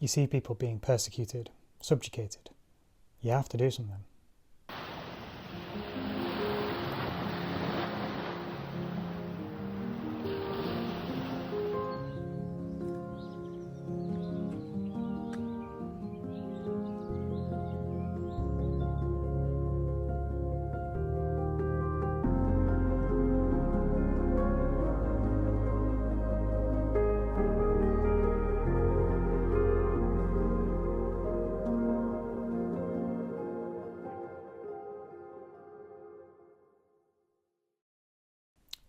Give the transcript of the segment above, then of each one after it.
you see people being persecuted, subjugated, you have to do something.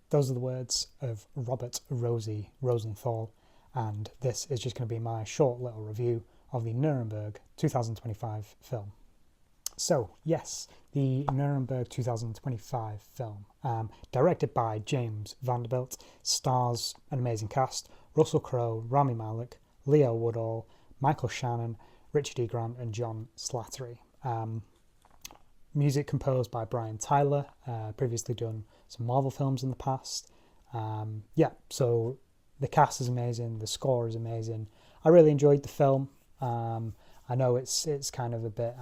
Those are the words of Robert Rosie Rosenthal, and this is just going to be my short little review of the Nuremberg 2025 film. So, yes, the Nuremberg 2025 film, directed by James Vanderbilt, stars an amazing cast: Russell Crowe, Rami Malek, Leo Woodall, Michael Shannon, Richard E. Grant, and John Slattery. Music composed by Brian Tyler, previously done some Marvel films in the past. So the cast is amazing, the score is amazing. I really enjoyed the film. I know it's kind of a bit,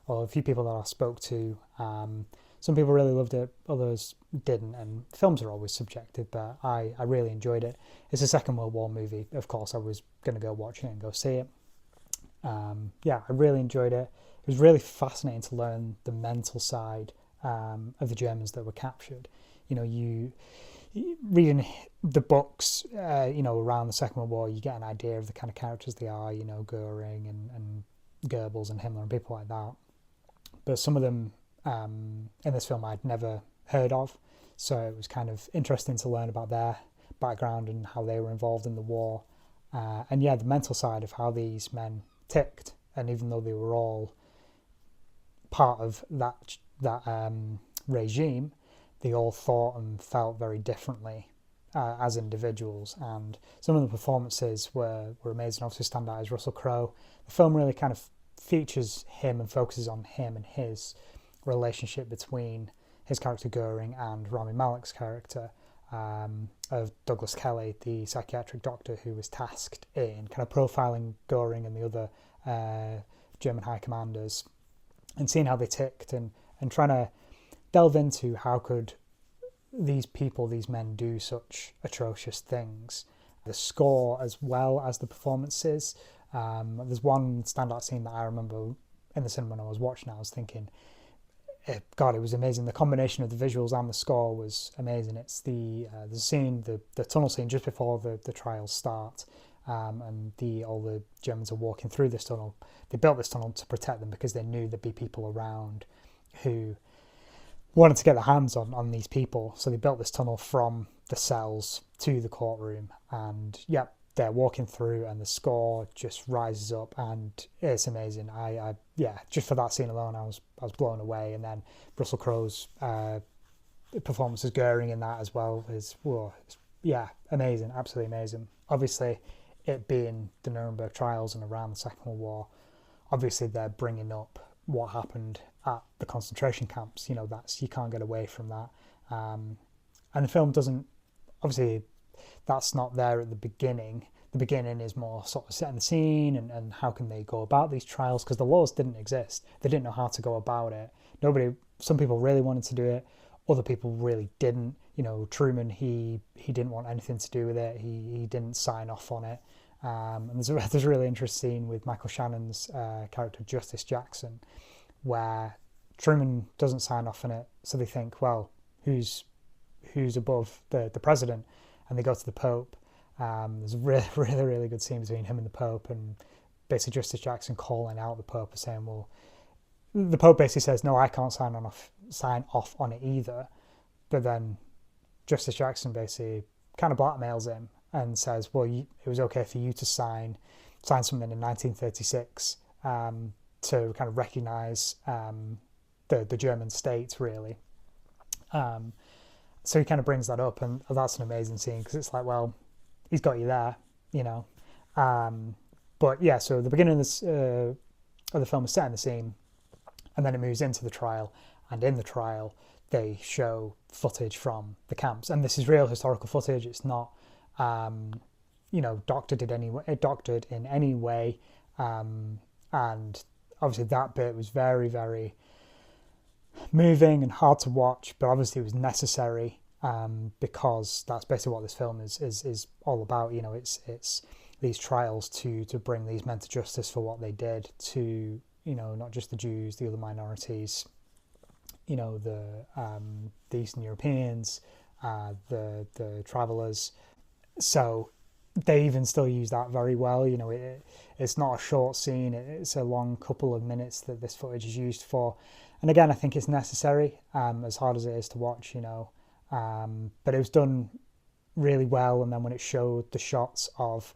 well, a few people that I spoke to, some people really loved it, others didn't, and films are always subjective, but I really enjoyed it. It's a Second World War movie. Of course, I was going to go watch it and go see it. I really enjoyed it. It was really fascinating to learn the mental side of the Germans that were captured. You know, you reading the books, around the Second World War, you get an idea of the kind of characters they are, Goering and Goebbels and Himmler and people like that. But some of them in this film I'd never heard of, so it was kind of interesting to learn about their background and how they were involved in the war. The mental side of how these men ticked, and even though they were all part of that regime, they all thought and felt very differently as individuals. And some of the performances were amazing. Obviously, standout is Russell Crowe. The film really kind of features him and focuses on him and his relationship between his character Goering and Rami Malek's character of Douglas Kelly, the psychiatric doctor who was tasked in kind of profiling Goering and the other German high commanders, and seeing how they ticked and trying to delve into how could these men do such atrocious things. The score as well as the performances. There's one standout scene that I remember in the cinema when I was watching it. I was thinking, God, it was amazing. The combination of the visuals and the score was amazing. It's the scene, the tunnel scene just before the trials start, and all the Germans are walking through this tunnel. They built this tunnel to protect them because they knew there'd be people around who wanted to get their hands on these people. So they built this tunnel from the cells to the courtroom, and they're walking through, and the score just rises up, and it's amazing. I just for that scene alone, I was blown away. And then Russell Crowe's performance as Goering in that as well is amazing, absolutely amazing. Obviously, it being the Nuremberg trials and around the Second World War, obviously they're bringing up what happened at the concentration camps. You can't get away from that. And the film doesn't, obviously, that's not there at the beginning. The beginning is more sort of setting the scene and how can they go about these trials, because the laws didn't exist. They didn't know how to go about it. Some people really wanted to do it, other people really didn't. Truman, he didn't want anything to do with it. He didn't sign off on it. And there's a really interesting scene with Michael Shannon's character Justice Jackson, where Truman doesn't sign off on it, so they think, well, who's above the president? And they go to the Pope. There's a really good scene between him and the Pope, and basically Justice Jackson calling out the Pope and saying, well, the Pope basically says, no, I can't sign off on it either. But then Justice Jackson basically kind of blackmails him and says, well, it was okay for you to sign something in 1936 to kind of recognise the German state, really. So he kind of brings that up, and that's an amazing scene, because it's like, well, he's got you there, so the beginning of the film is setting the scene, and then it moves into the trial, and in the trial they show footage from the camps, and this is real historical footage. It's not doctored in any way, and obviously that bit was very, very moving and hard to watch, but obviously it was necessary, because that's basically what this film is all about. It's these trials to bring these men to justice for what they did to, not just the Jews, the other minorities, the Eastern Europeans, the travelers. So they even still use that very well. It's not a short scene; it's a long couple of minutes that this footage is used for. And again, I think it's necessary, as hard as it is to watch. But it was done really well. And then when it showed the shots of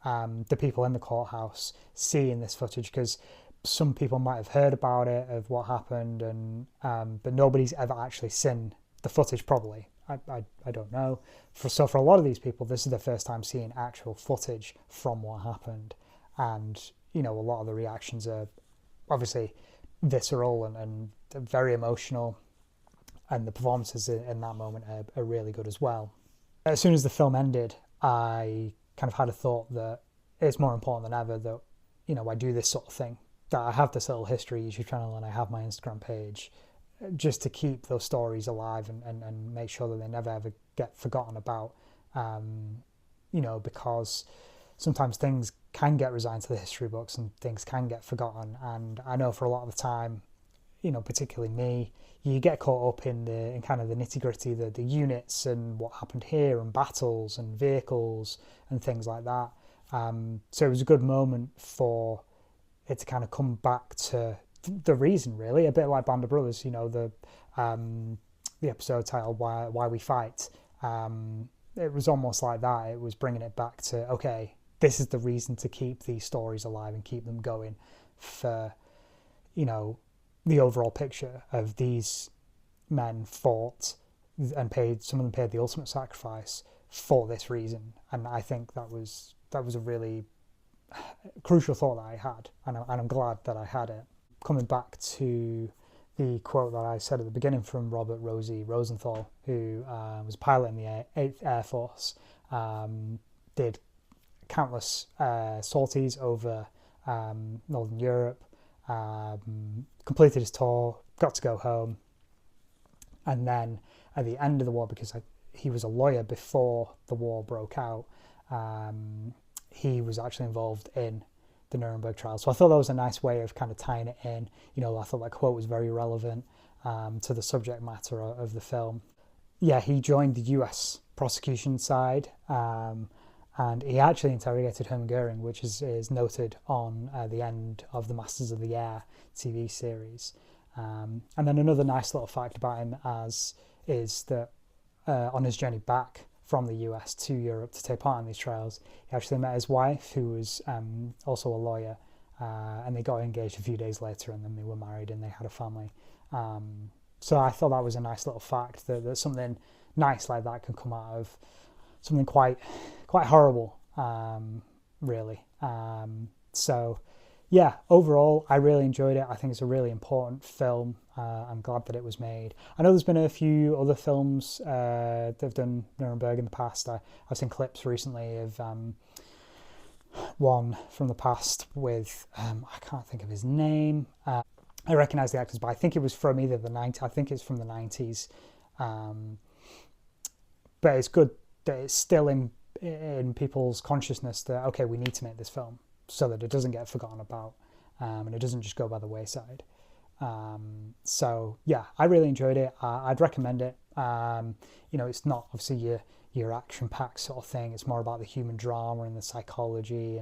the people in the courthouse seeing this footage, because some people might have heard about it, of what happened, and but nobody's ever actually seen the footage. Probably, I don't know. For a lot of these people, this is the first time seeing actual footage from what happened, and a lot of the reactions are obviously visceral and very emotional, and the performances in that moment are really good as well. As soon as the film ended, I kind of had a thought that it's more important than ever that I do this sort of thing, that I have this little history YouTube channel and I have my Instagram page, just to keep those stories alive and make sure that they never ever get forgotten about, because sometimes things can get resigned to the history books and things can get forgotten. And I know for a lot of the time, particularly me, you get caught up in kind of the nitty gritty, the units and what happened here, and battles and vehicles and things like that. So it was a good moment for it to kind of come back to the reason, really, a bit like Band of Brothers, the episode titled Why We Fight. It was almost like that. It was bringing it back to, okay, this is the reason to keep these stories alive and keep them going, for the overall picture of these men fought and some of them paid the ultimate sacrifice for this reason. And I think that was a really crucial thought that I had, and I'm glad that I had it. Coming back to the quote that I said at the beginning from Robert Rosie Rosenthal, who was a pilot in the 8th Air Force, did countless sorties over Northern Europe, completed his tour, got to go home, and then at the end of the war, because he was a lawyer before the war broke out, he was actually involved in the Nuremberg trial. So I thought that was a nice way of kind of tying it in. I thought that quote was very relevant to the subject matter of the film. Yeah, he joined the US prosecution side, and he actually interrogated Hermann Goering, which is noted on the end of the Masters of the Air TV series. And then another nice little fact about him is that on his journey back from the US to Europe to take part in these trials, he actually met his wife, who was also a lawyer, and they got engaged a few days later, and then they were married and they had a family. So I thought that was a nice little fact, that something nice like that can come out of something quite horrible, really. So yeah, overall, I really enjoyed it. I think it's a really important film. I'm glad that it was made. I know there's been a few other films that have done Nuremberg in the past. I've seen clips recently of one from the past with, I can't think of his name. I recognise the actors, but I think it was from either the 90s. I think it's from the 90s. But it's good that it's still in people's consciousness that, okay, we need to make this film, so that it doesn't get forgotten about, and it doesn't just go by the wayside. So yeah, I really enjoyed it. I'd recommend it. It's not obviously your action-packed sort of thing. It's more about the human drama and the psychology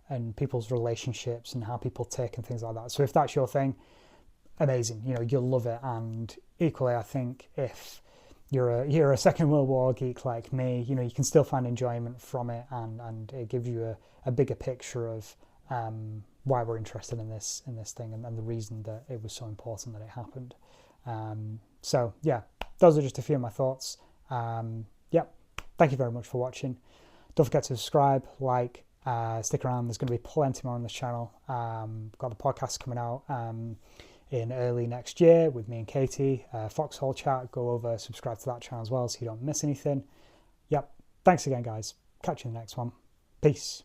and people's relationships and how people tick and things like that. So if that's your thing, amazing. You'll love it. And equally, I think if you're a Second World War geek like me, you can still find enjoyment from it, and it gives you a bigger picture of why we're interested in this thing, and the reason that it was so important that it happened. So yeah, those are just a few of my thoughts. Thank you very much for watching. Don't forget to subscribe, like, stick around. There's going to be plenty more on this channel. Got the podcast coming out in early next year with me and Katie, Foxhole Chat. Go over, subscribe to that channel as well so you don't miss anything. Yep, thanks again, guys. Catch you in the next one. Peace.